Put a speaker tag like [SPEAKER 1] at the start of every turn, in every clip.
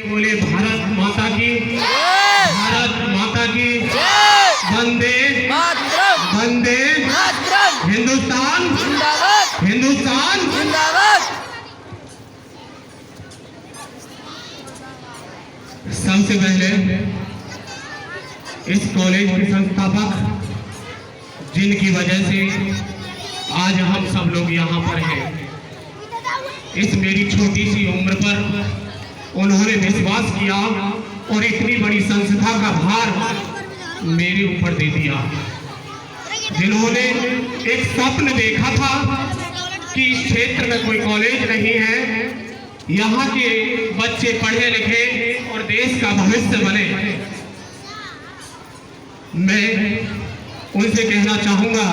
[SPEAKER 1] बोले भारत माता की, भारत माता की, वंदे वंदे हिंदुस्तान हिंदुस्तान। सबसे पहले इस कॉलेज के संस्थापक जिनकी वजह से आज हम सब लोग यहाँ पर हैं, इस मेरी छोटी सी उम्र पर उन्होंने विश्वास किया और इतनी बड़ी संस्था का भार मेरे ऊपर दे दिया। जिन्होंने एक स्वप्न देखा था कि इस क्षेत्र में कोई कॉलेज नहीं है, यहाँ के बच्चे पढ़े लिखे और देश का भविष्य बने। मैं उनसे कहना चाहूँगा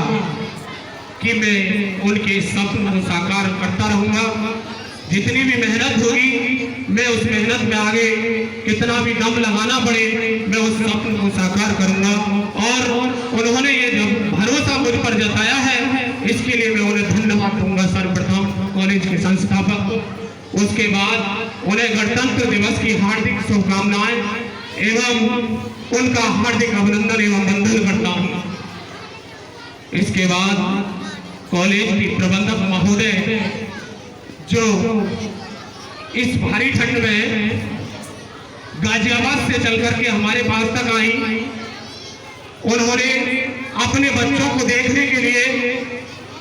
[SPEAKER 1] कि मैं उनके सपन को साकार करता रहूँगा। जितनी भी मेहनत होगी मैं उस मेहनत में आगे कितना भी दम लगाना पड़े मैं उस सपन को साकार करूँगा। और उन्होंने ये जो भरोसा मुझ पर जताया है इसके लिए मैं उन्हें धन्यवाद दूंगा सर्वप्रथम कॉलेज के संस्थापक। उसके बाद उन्हें गणतंत्र दिवस की हार्दिक शुभकामनाएं एवं उनका हार्दिक अभिनंदन एवं वंदन करता हूँ। इसके बाद कॉलेज की प्रबंधक महोदय जो इस भारी ठंड में गाजियाबाद से चल करके हमारे पास तक आई, उन्होंने अपने बच्चों को देखने के लिए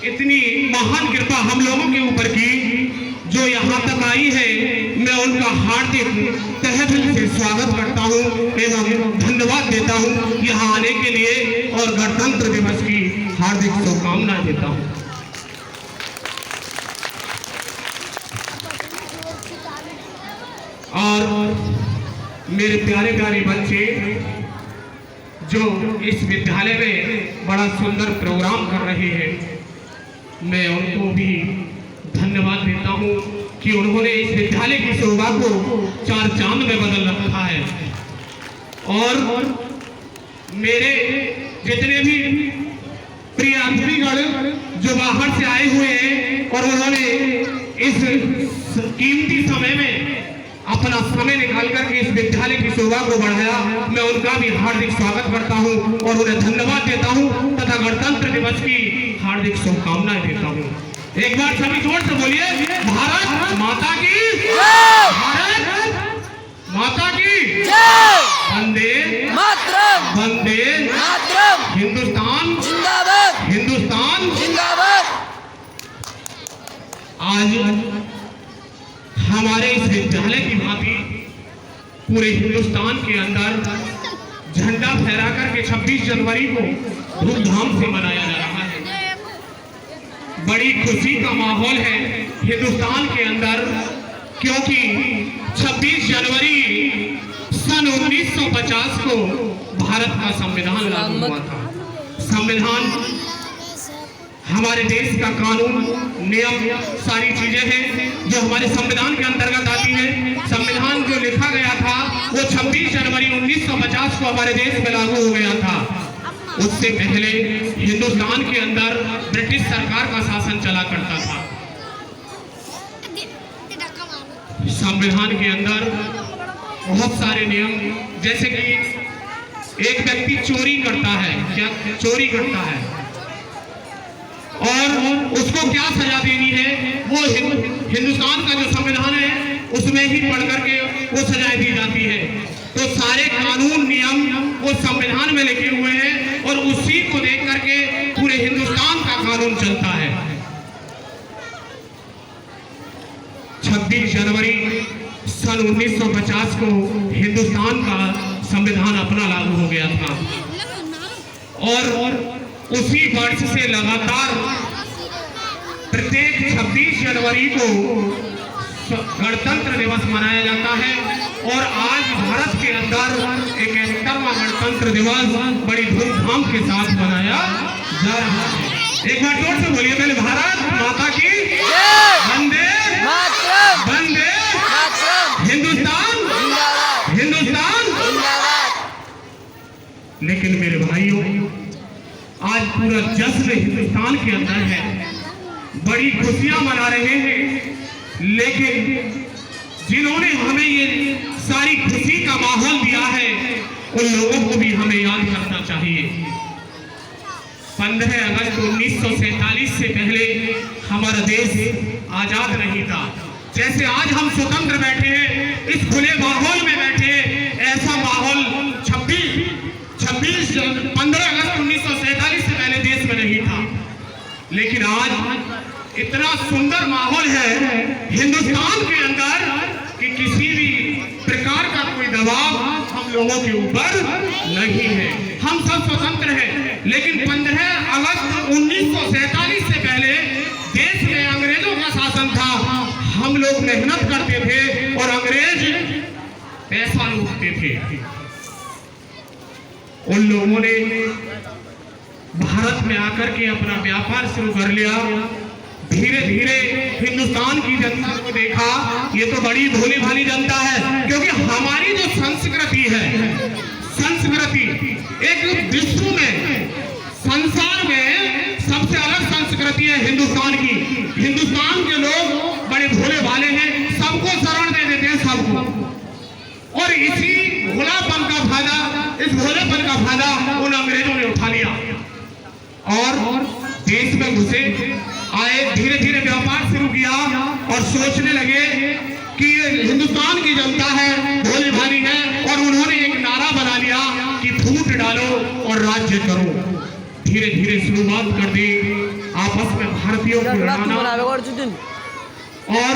[SPEAKER 1] इतनी महान कृपा हम लोगों के ऊपर की जो यहाँ तक आई है। मैं उनका हार्दिक तहे दिल से स्वागत करता हूँ एवं धन्यवाद देता हूँ यहाँ आने के लिए और गणतंत्र दिवस की हार्दिक शुभकामनाएं देता हूँ। और मेरे प्यारे प्यारे बच्चे जो इस विद्यालय में बड़ा सुंदर प्रोग्राम कर रहे हैं, मैं उनको भी धन्यवाद देता हूँ कि उन्होंने इस विद्यालय की शोभा को चार चांद में बदल रखा है। और मेरे जितने भी प्रिय अतिथिगण जो बाहर से आए हुए हैं और उन्होंने इस कीमती समय में अपना समय निकाल करके इस विद्यालय की शोभा को बढ़ाया, मैं उनका भी हार्दिक स्वागत करता हूं और उन्हें धन्यवाद देता हूं तथा गणतंत्र दिवस की हार्दिक शुभकामनाएं देता हूं। एक बार सभी जोर से बोलिए भारत माता की, भारत माता की, वंदे वंदे हिंदुस्तान जिंदाबाद, हिंदुस्तान जिंदाबाद। आज हमारे इस विद्यालय की भांति पूरे हिंदुस्तान के अंदर झंडा फहरा करके 26 जनवरी को धूमधाम से मनाया जा रहा है। बड़ी खुशी का माहौल है हिंदुस्तान के अंदर, क्योंकि 26 जनवरी सन 1950 को भारत का संविधान लागू हुआ था। संविधान हमारे देश का कानून नियम सारी चीजें हैं जो हमारे संविधान के अंतर्गत आती है। संविधान जो लिखा गया था वो 26 जनवरी 1950 को हमारे देश में लागू हो गया था। उससे पहले हिंदुस्तान के अंदर ब्रिटिश सरकार का शासन चला करता था। संविधान के अंदर बहुत सारे नियम, जैसे कि एक व्यक्ति चोरी करता है, क्या चोरी करता है और उसको क्या सजा देनी है वो हिंदुस्तान का जो संविधान है उसमें ही पढ़ करके वो सजाएं दी जाती है। तो सारे कानून नियम वो संविधान में लिखे हुए हैं और उसी को देख करके पूरे हिंदुस्तान का कानून चलता है। 26 जनवरी सन 1950 को हिंदुस्तान का संविधान अपना लागू हो गया था और उसी वर्ष से लगातार प्रत्येक 26 जनवरी को गणतंत्र दिवस मनाया जाता है। और आज भारत के अंदर 71वां गणतंत्र दिवस बड़ी धूमधाम के साथ मनाया जा रहा है। एक बार जोर से बोलिए पहले भारत माता की, वंदे वंदे हिंदुस्तान हिंदुस्तान। लेकिन मेरे भाइयों, आज पूरा जश्न हिंदुस्तान के अंदर है, बड़ी खुशियां मना रहे हैं, लेकिन जिन्होंने हमें ये सारी उन लोगों को भी हमें याद करना चाहिए। 15 अगस्त 1947 से पहले हमारा देश आजाद नहीं था। जैसे आज हम स्वतंत्र बैठे हैं, इस खुले माहौल में बैठे हैं, ऐसा माहौल 15 अगस्त 1947 से पहले देश में नहीं था। लेकिन आज इतना सुंदर माहौल है हिंदुस्तान के अंदर कि किसी भी प्रकार का कोई दबाव हम लोगों के ऊपर नहीं है। हम सब स्वतंत्र हैं। लेकिन 15 अगस्त 1947 से पहले देश में अंग्रेजों का शासन था। हम लोग मेहनत करते थे और अंग्रेज पैसा लूटते थे। उन लोगों ने भारत में आकर के अपना व्यापार शुरू कर लिया। धीरे धीरे हिंदुस्तान की जनता को देखा, ये तो बड़ी भोली भाली जनता है, क्योंकि हमारी जो संस्कृति है, संस्कृति एक विश्व में, संसार में सबसे अलग संस्कृति है हिंदुस्तान की। हिंदुस्तान के लोग बड़े भोले भाले हैं, सबको शरण दे देते हैं, सबको। और इसी भोलापन का फायदा, इस भोलेपन का फायदा उन अंग्रेजों ने उठा लिया और देश में घुसे आए। धीरे धीरे व्यापार शुरू किया और सोचने लगे कि ये हिंदुस्तान की जनता है, भोली भाली है, और उन्होंने एक नारा बना लिया कि फूट डालो और राज्य करो। धीरे धीरे शुरुआत कर दी आपस में भारतीयों को लड़ाना, और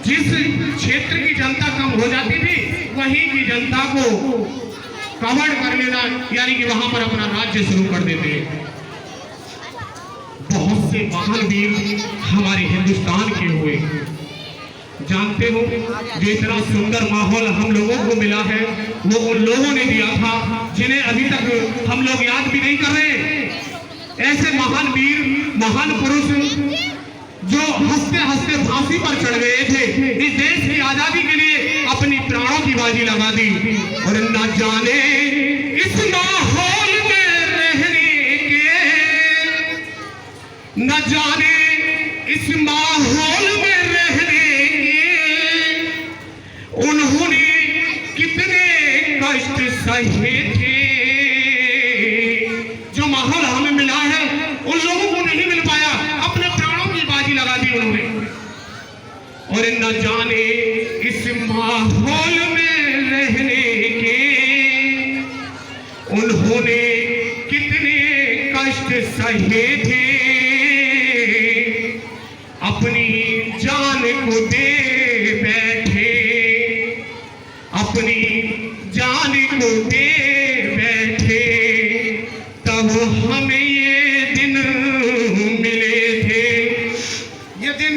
[SPEAKER 1] जिस क्षेत्र की जनता कम हो जाती थी वहीं की जनता को कवर कर लेना, यानी कि वहां पर अपना राज्य शुरू कर देते। बहुत से महान वीर हमारे हिंदुस्तान के हुए। जानते हो, जो इतना सुंदर माहौल हम लोगों को मिला है वो उन लोगों ने दिया था जिन्हें अभी तक हम लोग याद भी नहीं कर रहे। ऐसे महान वीर, महान पुरुष जो हंसते हंसते फांसी पर चढ़ गए थे, इस देश की आजादी के लिए अपनी प्राणों की बाजी लगा दी। और न जाने इस माहौल में रहने के, न जाने इस माहौल में रहने के उन्होंने कितने कष्ट सहे थे। जो माहौल हमें मिला है उन लोगों को नहीं मिल पाया, अपने प्राणों की बाजी लगा दी उन्होंने। और न जाने इस माहौल में रहने के उन्होंने कितने कष्ट सहे थे। अपनी जान को दे बैठे, अपनी जान को दे बैठे, तब हमें ये दिन मिले थे। ये दिन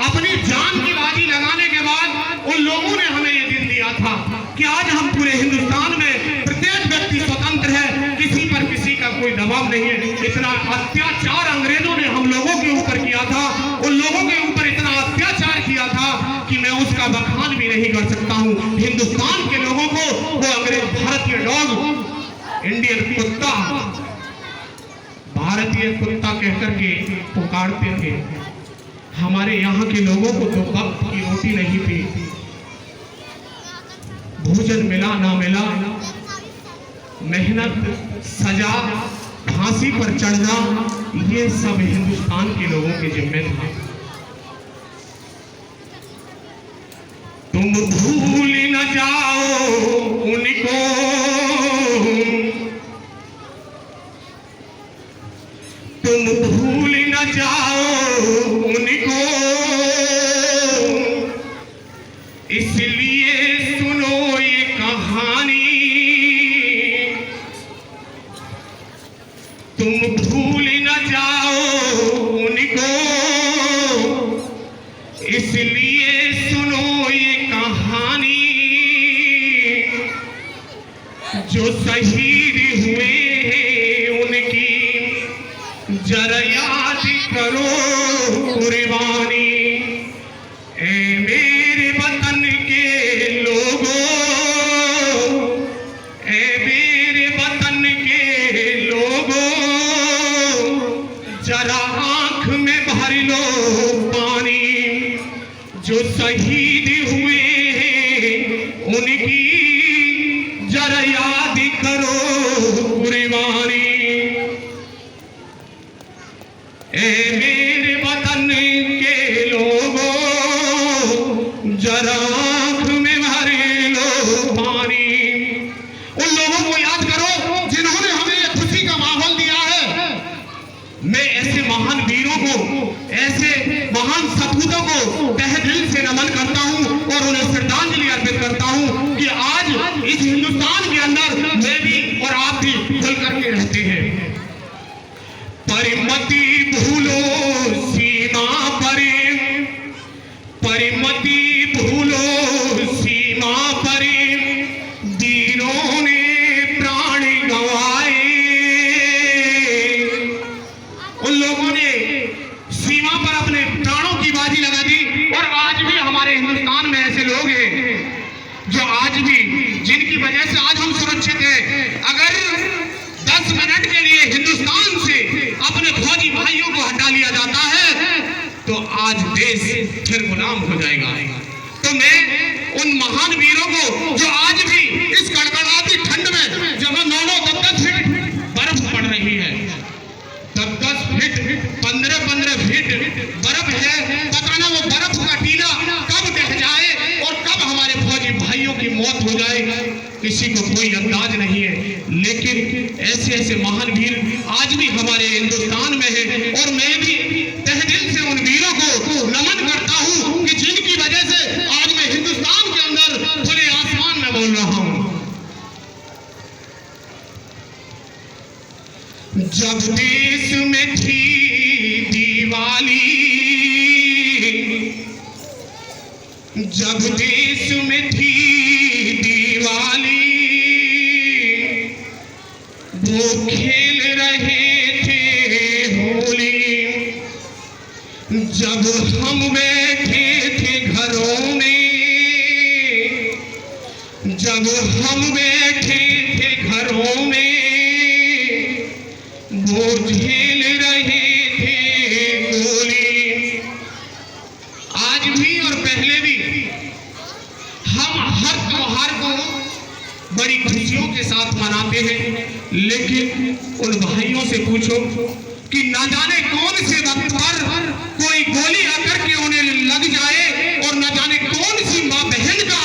[SPEAKER 1] अपनी जान की बाजी लगाने के बाद उन लोगों ने हमें ये दिन दिया था कि आज हम पूरे हिंदुस्तान में प्रत्येक व्यक्ति स्वतंत्र है, किसी पर किसी का कोई दबाव नहीं है। इतना अत्याचार अंग्रेजों ने हम लोगों के ऊपर किया था, उन लोगों के ऊपर इतना अत्याचार किया था कि मैं उसका बखान भी नहीं कर सकता हूँ। हिंदुस्तान के लोगों को वो अंग्रेज भारतीय डॉग, इंडियन कुत्ता, भारतीय कुत्ता कहकर के पुकारते थे। हमारे यहाँ के लोगों को तो वक्त की रोटी नहीं थी, भोजन मिला ना मिला, मेहनत, सजा, फांसी पर चढ़ना, ये सब हिंदुस्तान के लोगों के जिम्मे था। तुम भूल न जाओ उनको, तुम भूल न जाओ उनको, इसलिए सुनो ये कहानी। तुम भूल न जाओ उनको, इसलिए सुनो ये कहानी। जो शहीद हुए हैं उनकी जरा याद करो कुर्बानी। ए मेरे वतन के लोगों, ए मेरे वतन के लोगों, जरा आंख में भर लो पानी। जो शहीद हुए हैं उनकी जरा तहे दिल से नमन करता हूं और उन्हें श्रद्धांजलि अर्पित करता हूं कि आज इस हिंदुस्तान के अंदर मैं भी और आप भी खुल करके रहते हैं। परिमति भूलो सीमा परे, परिमति भूलो सीमा परे, वीरों ने प्राण गंवाए। उन लोगों ने सीमा पर अपने प्राणों की बाजी लगा दी और आज भी हमारे हिंदुस्तान में ऐसे लोग हैं जो आज भी, जिनकी वजह से आज हम सुरक्षित हैं। अगर 10 मिनट के लिए हिंदुस्तान से अपने फौजी भाइयों को हटा लिया जाता है तो आज देश फिर गुलाम हो जाएगा। तो मैं उन महान वीरों को जो आज भी इस कड़कड़ाती ठंड में जहां 9-10 फीट बर्फ पड़ रही है, 10 फीट 15 फीट बर्फ है, पता ना वो बर्फ का टीला कब ढह जाए और कब हमारे फौजी भाइयों की मौत हो जाए, किसी को कोई अंदाज नहीं है। लेकिन ऐसे ऐसे महान वीर आज भी हमारे हिंदुस्तान में हैं और मैं भी तहे दिल से उन वीरों को नमन करता हूं कि जिनकी वजह से आज मैं हिंदुस्तान के अंदर खुले आसमान में बोल रहा हूं। जब देश में थी दिवाली, जब देश में थी दिवाली, वो खेल रहे थे होली। जब हम बैठे थे घरों में, जब हम बैठे थे घरों में, वो झेल रहे थे गोली। आज भी और पहले भी हम हर त्योहार को बड़ी खुशियों के साथ मनाते हैं, लेकिन उन भाइयों से पूछो कि न जाने कौन से वक्त पर कोई गोली आकर के उन्हें लग जाए और न जाने कौन सी माँ बहन का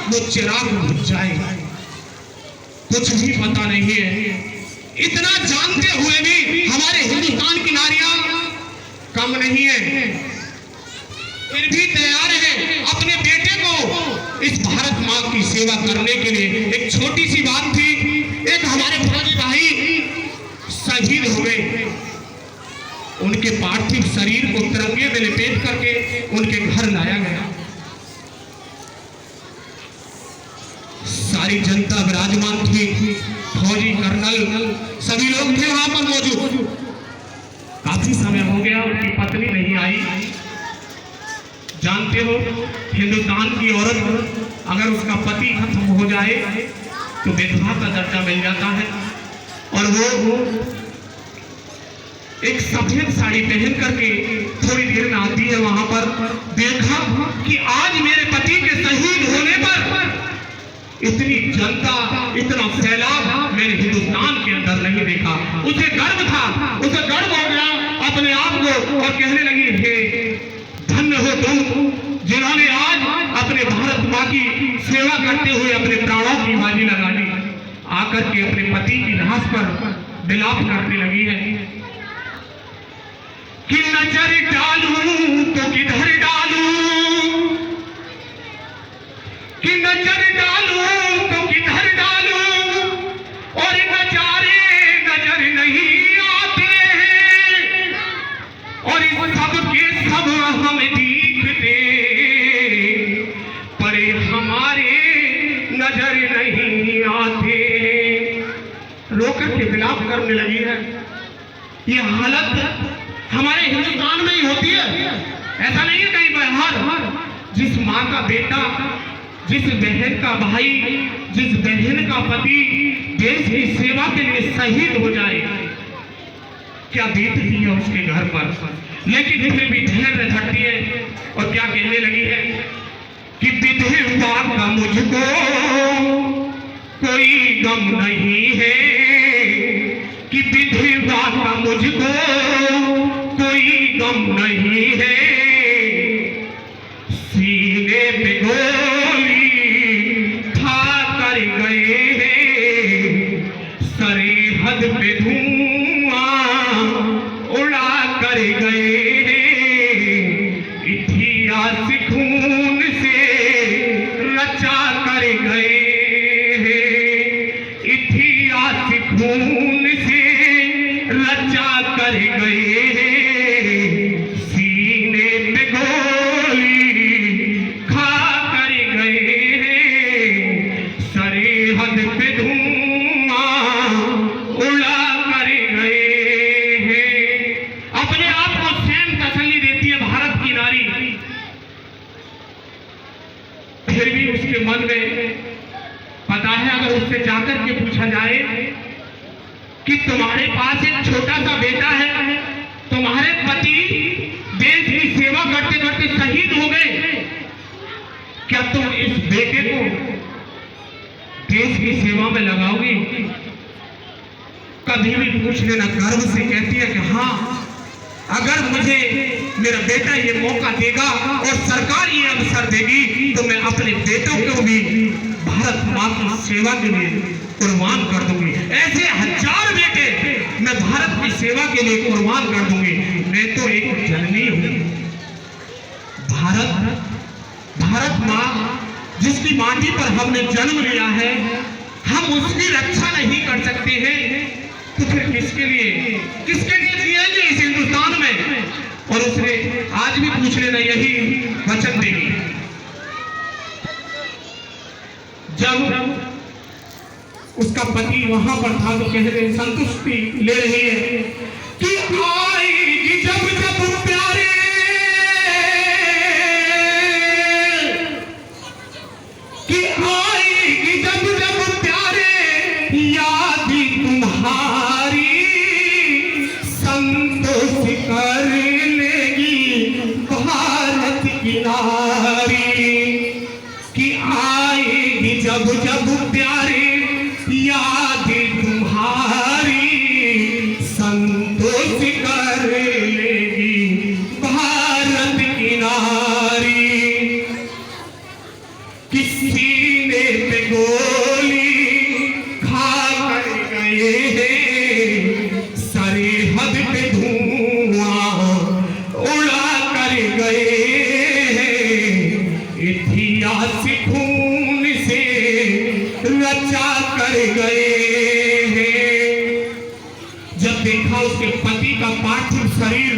[SPEAKER 1] वो चिराग बुझ जाए, कुछ भी पता नहीं है। इतना जानते हुए भी हमारे हिंदुस्तान की नारियां कम नहीं है, फिर भी तैयार है अपने बेटे को इस भारत माँ की सेवा करने के लिए। एक छोटी सी बात थी, एक हमारे फौजी भाई शहीद हुए, उनके पार्थिव शरीर को तिरंगे में लपेट करके उनके घर लाया गया। सारी जनता विराजमान थी, फौजी कर्नल सभी लोग थे वहां पर मौजूद। काफी समय हो गया, उनकी पत्नी नहीं आई। जानते हो हिंदुस्तान की औरत अगर उसका पति खत्म हो जाए तो विधवा का दर्जा मिल जाता है और वो एक सफेद साड़ी पहन करके थोड़ी देर में आती है। वहां पर देखा कि आज मेरे पति के शहीद होने पर इतनी जनता, इतना सैलाब मैंने हिंदुस्तान के अंदर नहीं देखा। उसे गर्व था, उसे गर्व हो गया अपने आप को और कहने लगी, हे धन्य हो तुम जिन्होंने आज अपने भारत माँ की सेवा करते हुए अपने प्राणों की बाजी लगा दी। आकर के अपने पति की लाश पर विलाप करने लगी है कि नजर डालूं तो किधर डालूं, कि नजर डालूं तो किधर डालूं, और नजारे नजर नहीं आते हैं और इस सब के सब हम दिखते पर हमारे नजर नहीं आते। रोकर के विलाप करने लगी है। ये हालत हमारे हिंदुस्तान में ही होती है, ऐसा नहीं है कहीं बाहर। जिस माँ का बेटा, जिस बहन का भाई, जिस बहन का पति देश की सेवा के लिए शहीद हो जाए, क्या बीतती है उसके घर पर। लेकिन फिर भी धैर्य धरती है और क्या कहने लगी है कि विधवा का मुझको कोई गम नहीं है, कि विधवा का मुझको कोई गम नहीं है। सीने पे गोली खा कर गए हैं, सरहद पे धुआं उड़ा कर गए हैं, इतिहास गए इतिहास खून से रचा कर गए, सीने पे गोली खा कर गए, सरहद पे धुआं उड़ा कर गए हैं। अपने आप को स्वयं तसल्ली देती है भारत की नारी, फिर भी उसके मन में पता है, अगर उससे जाकर के पूछा जाए कि तुम्हारे पास एक छोटा सा बेटा है, तुम्हारे पति देश की सेवा करते करते शहीद हो गए, क्या तुम इस बेटे को देश की सेवा में लगाओगी? कभी भी पूछ लेना, गर्व से कहती है कि हाँ, अगर मुझे मेरा बेटा ये मौका देगा और सरकार ये अवसर देगी तो मैं अपने बेटों को भी भारत माँ की सेवा के लिए कुर्बान कर दूंगी। ऐसे हजार बेटे मैं भारत की सेवा के लिए कुर्बान कर दूंगी। मैं तो एक जननी हूँ। भारत माँ जिसकी माटी पर हमने जन्म लिया है, हम उसकी रक्षा नहीं कर सकते हैं तो फिर किसके लिए जिएंगे इस हिंदुस्तान में? और उसने आज भी पूछ लेना, यही वचन देगी। जब उसका पति वहां पर था तो कह रहे संतुष्टि ले रही है कि आएगी जब जब प्यारे, कि आएगी जब जब प्यारे याद तुम्हारी, संतोष कर लेगी भारत की नारी, कि आएगी जब जब प्यारे याद तुम्हारी, संतोष कर लेगी भारत की नारी, कि सीने पे गोली खा कर गए हैं, सरहद पे धुआं उड़ा कर गए हैं, इतिहास खून से रचा कर गए हैं। जब देखा उसके पति का पार्थिव शरीर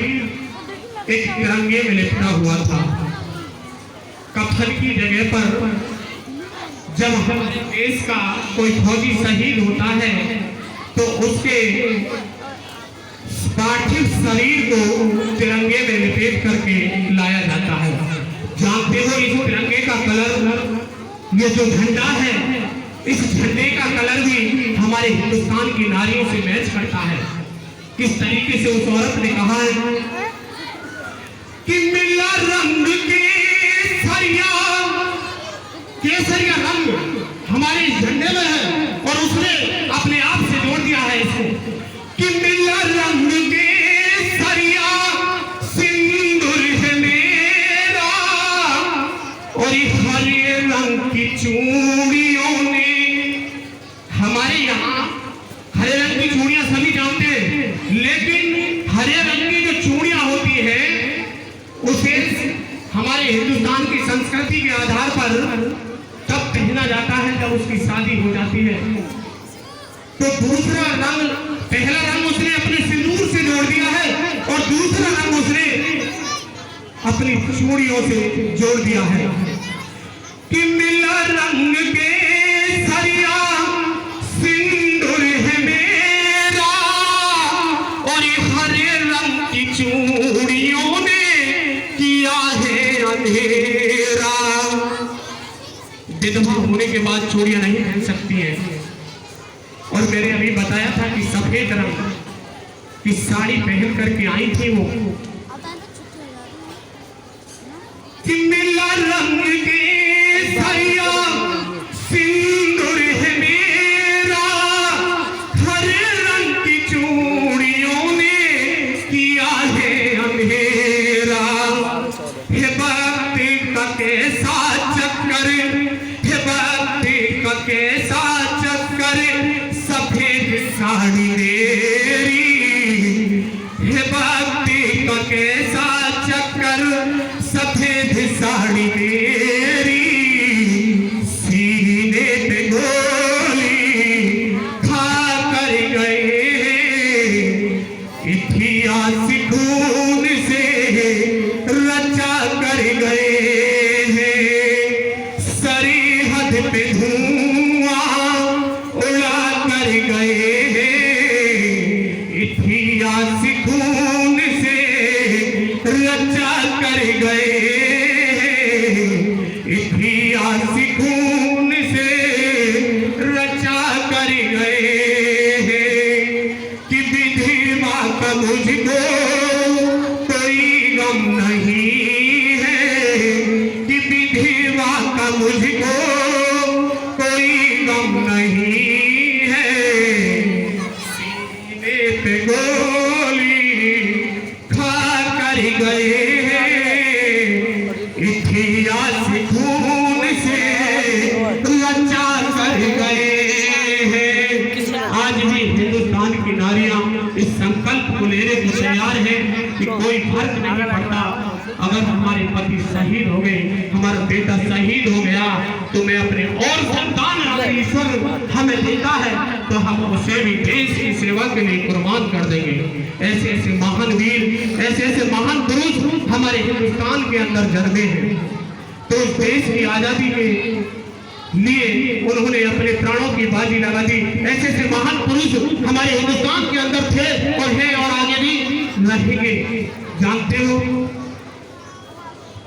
[SPEAKER 1] एक तिरंगे में लिपटा हुआ था, कफन की जगह पर जब हमारे देश का कोई फौजी शहीद होता है तो उसके पार्थिव शरीर को तिरंगे में लपेट करके लाया जाता है। जानते हो इस तिरंगे का कलर, ये जो झंडा है, इस झंडे का कलर भी हमारे हिंदुस्तान की नारियों से मैच करता है। किस तरीके से उस औरत ने कहा है कि मिला रंग केसरिया रंग हमारे इस झंडे में है, और उसने अपने आप से जोड़ दिया है इसको कि मिला रंग केसरिया सिंदूर है मेरा, और इस हरे रंग की चूड़ियों ने, हमारे यहाँ हरे रंग की चूड़ियां सभी जानते हैं, लेकिन हरे रंग की जो चूड़ियां होती है उसे हमारे हिंदुस्तान की संस्कृति के आधार पर तब पहना जाता है जब उसकी शादी हो जाती है। तो दूसरा रंग, पहला रंग उसने अपने सिंदूर से जोड़ दिया है और दूसरा रंग उसने अपनी चूड़ियों से जोड़ दिया है कि मिला रंग केसरिया सिंदूर है मेरा, और हरे रंग की चूड़ियों ने किया है अंधेरा। विधवा होने के बाद चूड़ियां नहीं पहन सकती है, और मैंने अभी बताया था कि सफेद रंग की साड़ी पहन करके आई थी वो, कि मिला रंग केसरिया सिंदूर है मेरा, हरे रंग की चूड़ियों ने किया है अंधेरा। हे भक्ति का कैसा चक्कर, हे भक्ति का कैसा चक्कर, सफेद साड़ी तेरी, हे भक्ति का धुआं उड़ा कर गए, इतिहास खून से रचा कर गए, इतिहास खून से रचा कर गए, कि विधवा का मुझको कोई गम नहीं है, कि विधवा का मुझको कोई गम नहीं है, सीने पे गोली खा कर गए, इतिहास खून से रचा कर गए हैं। आज भी हिंदुस्तान की नारियां इस संकल्प को लेने को तैयार है कि कोई फर्क नहीं पड़ता, अगर हमारे पति शहीद हो गए, हमारा बेटा शहीद हो गया, तो मैं अपने और संतान अगर ईश्वर हमें देता है तो हम उसे भी देश की सेवा के लिए कुर्बान कर देंगे। ऐसे ऐसे महान वीर, ऐसे ऐसे महान पुरुष हमारे हिंदुस्तान के अंदर जन्मे हैं, तो इस देश की आजादी के लिए उन्होंने अपने प्राणों की बाजी लगा दी। ऐसे ऐसे महान पुरुष हमारे हिंदुस्तान के अंदर थे और हैं और आगे भी रहेंगे। जानते हो,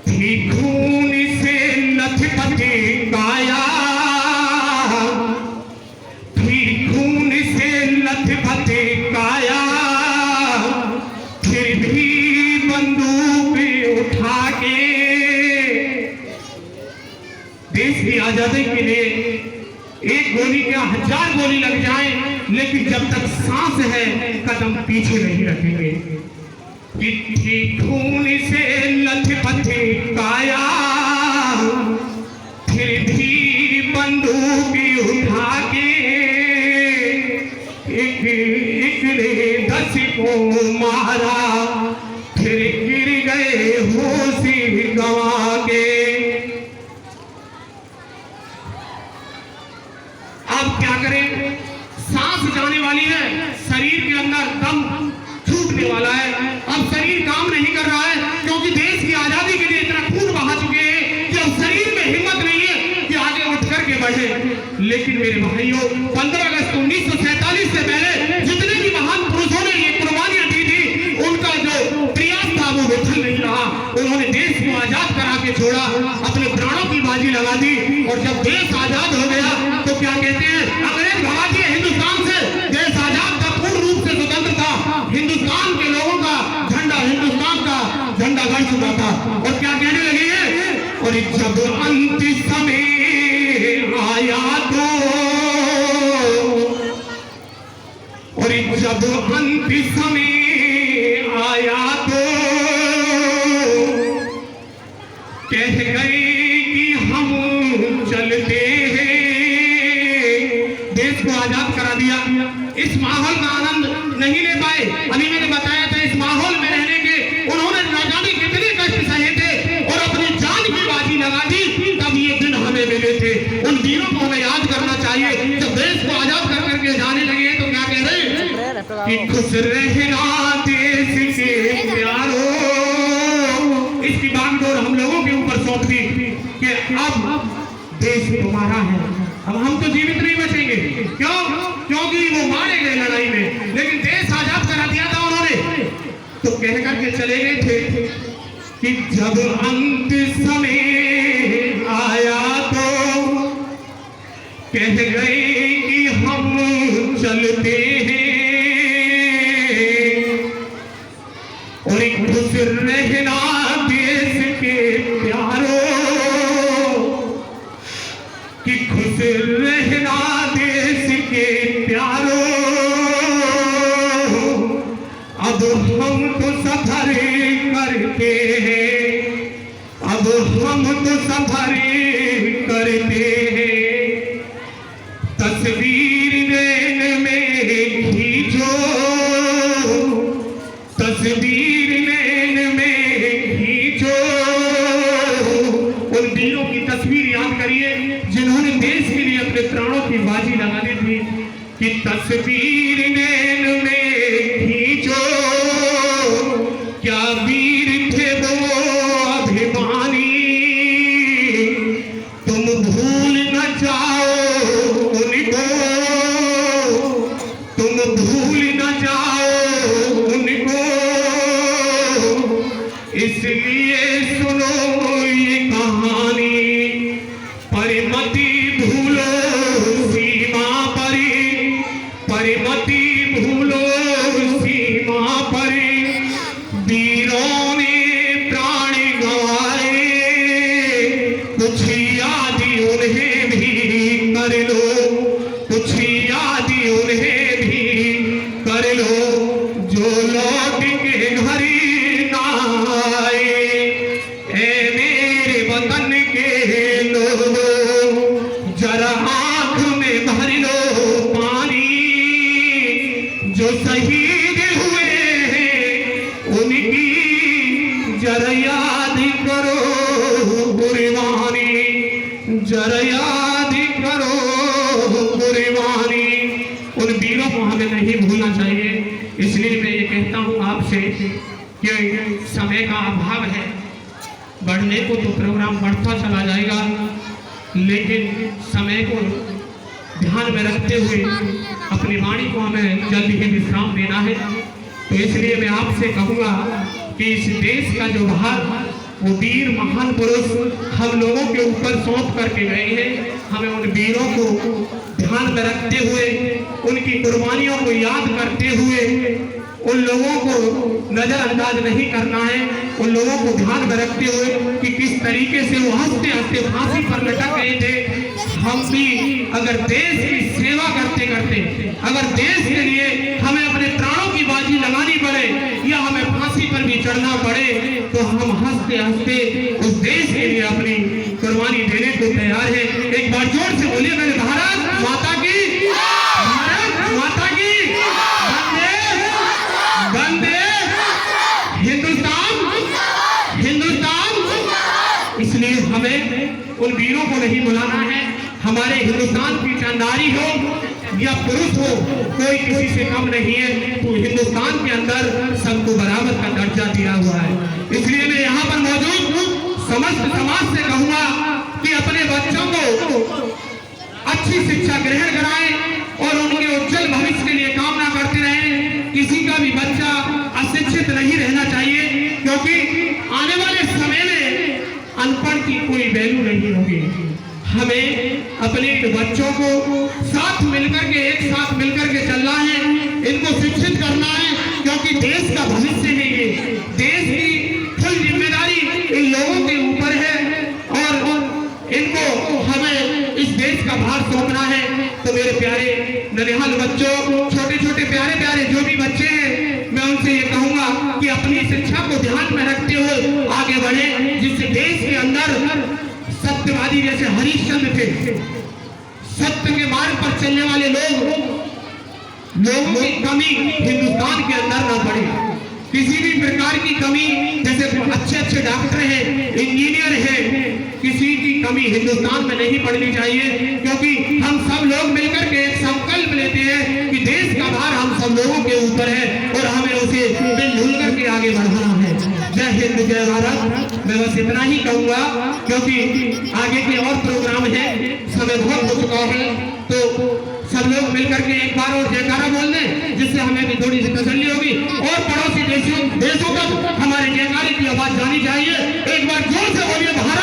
[SPEAKER 1] थी खून से लथपथी काया, थी खून से लथपथी काया, फिर भी बंदूक उठा के देश की आजादी के लिए एक गोली क्या 1000 गोली लग जाए, लेकिन जब तक सांस है कदम पीछे नहीं रखेंगे। कि खून से लथपथी काया, फिर भी बंदूक उठा के एक ने 10 को मारा, फिर गिर गए होश गंवा के। अब क्या करें, सांस जाने वाली है, शरीर के अंदर दम छूटने वाला है, अब शरीर काम नहीं कर रहा है, क्योंकि देश की आजादी के लिए इतना खून बहा चुके हैं कि अब शरीर में हिम्मत नहीं है कि आगे उठ करके बढ़े। लेकिन मेरे भाइयों, 15 अगस्त 1947 से पहले जितने भी महान पुरुषों ने ये कुर्बानियां दी थी, उनका जो प्रयास था वो विफल नहीं रहा। उन्होंने देश को आजाद करा के छोड़ा, अपने प्राणों की बाजी लगा दी, और जब देश आजाद हो गया तो क्या कहते हैं, अंग्रेज भगा दिए हिंदुस्तान से, देश आजाद था, पूर्ण रूप से स्वतंत्र था, हिंदुस्तान के लोगों का झंडा, हिंदुस्तान का झंडा गड़ चुका था। और क्या कहने लगे हैं, और जब अंतिम समय आया तो, और जब अंतिम समय आया तो कह गए कि हम चलते हैं। देश को आजाद करा दिया, इस माहौल का आनंद नहीं ले पाए। अभी मैंने बताया था, इस माहौल में रहने के उन्होंने न जाने कितने कष्ट सहे थे और अपनी जान की बाजी लगा दी, तब ये दिन हमें मिले थे। उन वीरों को हमें याद करना चाहिए। जब देश को आजाद कर करके जाने लगे तो क्या कह रहे हैं, कि खुश रहना देश के प्यारो। इसकी बागडोर हम लोगों के ऊपर सौंप दी कि अब देश तुम्हारा है, अब हम तो जीवित नहीं बचेंगे। क्यों? क्योंकि वो मारे गए लड़ाई में, लेकिन देश आजाद करा दिया था उन्होंने। तो कह करके चले गए थे कि जब अंत समय आया तो कह गए कि हम चलते हैं, और खुश रहना देश के प्यारो, कि खुश रहना देश के प्यारो। अब हम तो सफर करते हैं, अब हम तो सफर करते हैं, तस्वीर नैन में खींचो, तस्वीर नैन में खींचो। उन वीरों की तस्वीर याद करिए जिन्होंने देश के लिए अपने प्राणों की बाजी लगा दी थी, कि तस्वीर नैन में खींचो। क्या वीर थे वो अभिमानी, तुम भूल न जाओ कर लो कुछ याद उन्हें भी कर लो जो लौट के घर ना आए। ए मेरे वतन के लोगों जरा आंख में भर लो पानी, जो शहीद हुए हैं उनकी जरा याद करो कुर्बानी, जरा याद करो कुर्बानी। उन वीरों को हमें नहीं भूलना चाहिए। इसलिए मैं ये कहता हूँ आपसे कि समय का अभाव है, बढ़ने को तो प्रोग्राम बढ़ता चला जाएगा, लेकिन समय को ध्यान में रखते हुए अपनी वाणी को हमें जल्दी ही विश्राम देना है। तो इसलिए मैं आपसे कहूँगा कि इस देश का जो भार वो वीर महान पुरुष हम लोगों के ऊपर सौंप करके गए हैं। हमें उन वीरों को ध्यान में रखते हुए, उनकी कुर्बानियों को याद करते हुए उन लोगों को नजरअंदाज नहीं करना है। उन लोगों को ध्यान में रखते हुए कि किस तरीके से वो हंसते हंसते फांसी पर लटक गए थे। हम भी अगर देश की सेवा करते करते, अगर देश के लिए हमें अपने प्राणों की बाजी लगानी पड़े या हमें फांसी पर भी चढ़ना पड़े, तो हम हंसते हंसते उस देश के लिए अपनी कुर्बानी देने को तैयार है। एक बार जोर से बोलिए मेरे भारत माता की, भारत माता की, वंदे वंदे हिंदुस्तान, हिंदुस्तान। इसलिए हमें उन वीरों को नहीं बुलाना है। हमारे हिंदुस्तान की चाहे नारी हो या पुरुष हो, कोई किसी से कम नहीं है। तो हिंदुस्तान के अंदर सबको बराबर का दर्जा दिया हुआ है। इसलिए मैं यहाँ पर मौजूद समस्त समाज से कहूँगा कि अपने बच्चों को अच्छी शिक्षा ग्रहण कराएं और उनके उज्जवल भविष्य के लिए कामना करते रहें। किसी का भी बच्चा अशिक्षित नहीं रहना चाहिए, क्योंकि आने वाले समय में अनपढ़ की कोई वैल्यू नहीं होगी। हमें अपने बच्चों को साथ मिलकर के, एक साथ मिलकर के चलना है, इनको शिक्षित करना है, क्योंकि देश का भविष्य है। ये देश की फुल जिम्मेदारी इन लोगों के ऊपर है और इनको हमें इस देश का भार सौंपना है। तो मेरे प्यारे ननिहाल बच्चों, छोटे छोटे प्यारे प्यारे जो भी बच्चे हैं, मैं उनसे ये कहूँगा कि अपनी शिक्षा को ध्यान में रखते हुए आगे बढ़े, जिससे देश के अंदर सत्यवादी जैसे हरिश्चंद्र थे, सत्य के मार्ग पर चलने वाले लोगों की कमी हिंदुस्तान के अंदर ना पड़े। किसी भी प्रकार की कमी, जैसे अच्छे अच्छे डॉक्टर हैं, इंजीनियर हैं, किसी की कमी हिंदुस्तान में नहीं पड़नी चाहिए, क्योंकि हम सब लोग मिलकर के एक संकल्प लेते हैं कि देश का भार हम सब लोगों के ऊपर है और हमें उसे मिलजुल करके आगे बढ़ाना है। जय हिंद, जय भारत। मैं बस इतना ही कहूँगा, क्योंकि आगे के और प्रोग्राम है, समय बहुत हो चुका है। तो सब लोग मिलकर के एक बार और जयकारा बोल दें, जिससे हमें भी थोड़ी सी तसल्ली होगी और पड़ोसी देशों तक हमारे जयकारे की आवाज जानी चाहिए। एक बार जोर से बोलिए भारत।